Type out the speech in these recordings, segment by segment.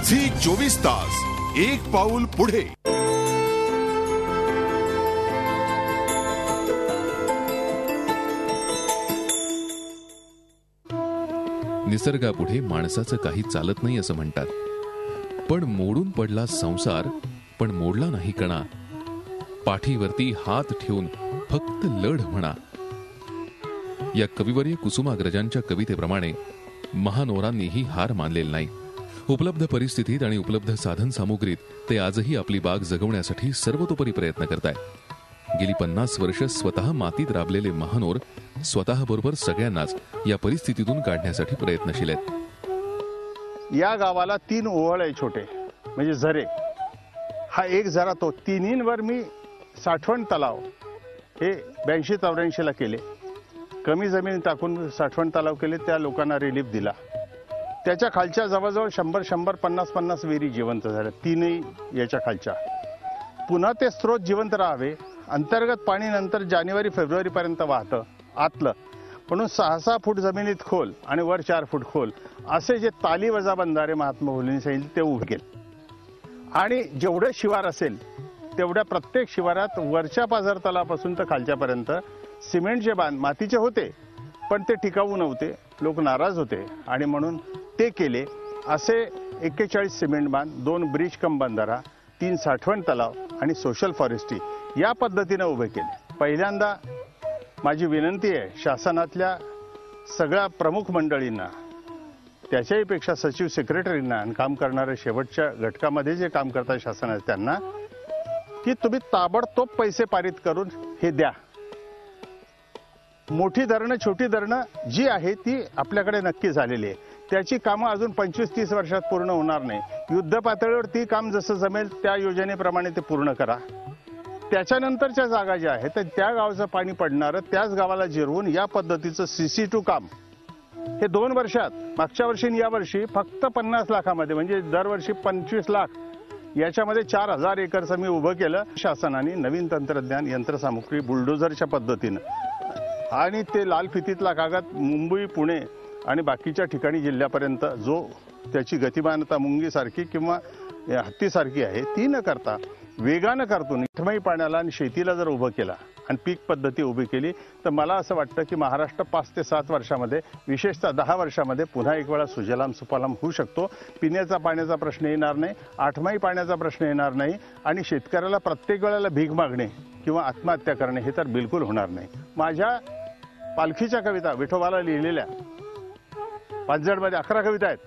Zee 24 तास एक पाऊल पुढे। निसर्गापुढे माणसाचं काही चालत नाही असं म्हणतात, पण मोडून पडला संसार पण मोडला नाही कणा। पाठीवरती हात ठेवून फक्त लढ म्हणा। या कविवर्य कुसुमाग्रजांच्या कवितेप्रमाणे महानोरांनीही हार मानलेला नाही। उपलब्ध परिस्थितीत आणि उपलब्ध साधन सामुग्रीत ते आजही आपली बाग जगवण्यासाठी सर्वतोपरी प्रयत्न करतायत। गेली 50 वर्ष स्वतः मातीत राबलेले महानोर स्वतःबरोबर सगळ्यांनाच या परिस्थितीतून काढण्यासाठी प्रयत्नशील आहेत। या गावाला 3 ओहळ आहे छोटे, म्हणजे झरे। हा एक झरा तो तिन्हींवर मी साठवण तलाव हे 82-84 ला केले। कमी जमीन टाकून साठवण तलाव केले, त्या लोकांना रिलीफ दिला। त्याच्या खालच्या जवळजवळ 100-150 विहिरी जिवंत झाल्या, 3ही याच्या खालच्या। पुन्हा ते स्रोत जिवंत राहावे, अंतर्गत पाणी नंतर जानेवारी-फेब्रुवारी पर्यंत वाहतं आतलं, म्हणून 6-6 फूट जमिनीत खोल आणि वर 4 फूट खोल असे जे ताली वजा बंधारे महात्मा फुलेंनी सांगितले ते उभे केले। आणि जेवढे शिवार असेल तेवढ्या प्रत्येक शिवारात वरच्या पाझर तलापासून तर खालच्यापर्यंत सिमेंटचे बांध मातीचे होते, पण ते टिकाऊ नव्हते, लोक नाराज होते आणि म्हणून ते केले। असे 41 सिमेंट बांध, 2 ब्रिज कम बंधारा, 3 साठवण तलाव आणि सोशल फॉरेस्ट्री या पद्धतीने उभे केले। पहिल्यांदा माझी विनंती आहे शासनातल्या सगळ्या प्रमुख मंडळींना, त्याच्याही पेक्षा सचिव सेक्रेटरींना आणि काम करणारे शेवटच्या घटकामध्ये जे काम करतात शासनाचे त्यांना, की तुम्ही ताबडतोब पैसे पारित करून हे द्या। मोठी धरणं छोटी धरणं जी आहे ती आपल्याकडे नक्की झालेली आहे, त्याची कामं अजून 25-30 वर्षात पूर्ण होणार नाही। युद्ध पातळीवर ती काम जसं जमेल त्या योजनेप्रमाणे ते पूर्ण करा। त्याच्यानंतरच्या जागा ज्या आहेत त्या गावाचं पाणी पडणारं त्याच गावाला जिरवून या पद्धतीचं CC2 काम हे 2 वर्षात, मागच्या वर्षी आणि या वर्षी फक्त 50 लाखामध्ये, म्हणजे दरवर्षी 25 लाख, याच्यामध्ये 4000 एकरचं मी उभं केलं। शासनाने नवीन तंत्रज्ञान यंत्रसामुग्री बुलडोझरच्या पद्धतीनं आणि ते लाल फितीतला कागद मुंबई पुणे आणि बाकीच्या ठिकाणी जिल्ह्यापर्यंत जो त्याची गतिमानता मुंगीसारखी किंवा हत्तीसारखी आहे ती न करता वेगानं करतो निठमई पाण्याला आणि शेतीला जर उभं केला आणि पीक पद्धती उभी केली तर मला असं वाटतं की महाराष्ट्र 5 ते 7 वर्षामध्ये, विशेषतः 10 वर्षामध्ये पुन्हा एक वेळा सुजलाम सुफलाम होऊ शकतो। पिण्याचा पाण्याचा प्रश्न येणार नाही, आठमाई पाण्याचा प्रश्न येणार नाही आणि शेतकऱ्याला प्रत्येक वेळेला भीक मागणे किंवा आत्महत्या करणे हे तर बिलकुल होणार नाही। माझ्या पालखीच्या कविता विठोबाला लिहिलेल्या पांजडमध्ये 11 कविता आहेत,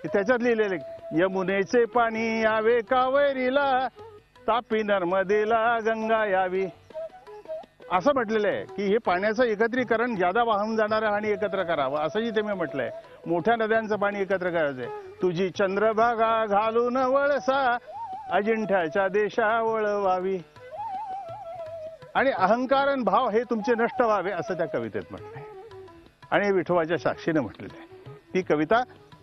त्याच्यात लिहिलेले यमुनेचे पाणी यावे कावेरीला, तापी नर्मदेला गंगा यावी, असं म्हटलेलं आहे की हे पाण्याचं एकत्रीकरण ज्यादा वाहून जाणारं आणि एकत्र करावं असंही ते मी म्हटलंय। मोठ्या नद्यांचं पाणी एकत्र करायचंय। तुझी चंद्रभागा घालून वळसा अजिंठ्याच्या देशा वळवावी, आणि अहंकार आणि भाव हे तुमचे नष्ट व्हावे असं त्या कवितेत म्हटलंय आणि विठोबाच्या साक्षीने म्हटलेलं आहे। ती कविता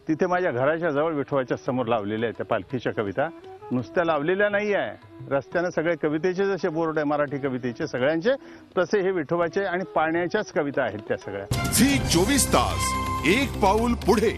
तिथे माझ्या घराच्या जवळ विठोबाच्या समोर लावलेल्या आहेत। त्या पालखीच्या कविता नुसत्या लावलेल्या नाही आहे, रस्त्याने सगळे कवितेचे जसे बोर्ड आहे मराठी कवितेचे सगळ्यांचे, तसे हे विठोबाचे आणि पाण्याच्याच कविता आहेत त्या सगळ्या। झी 24 तास एक पाऊल पुढे।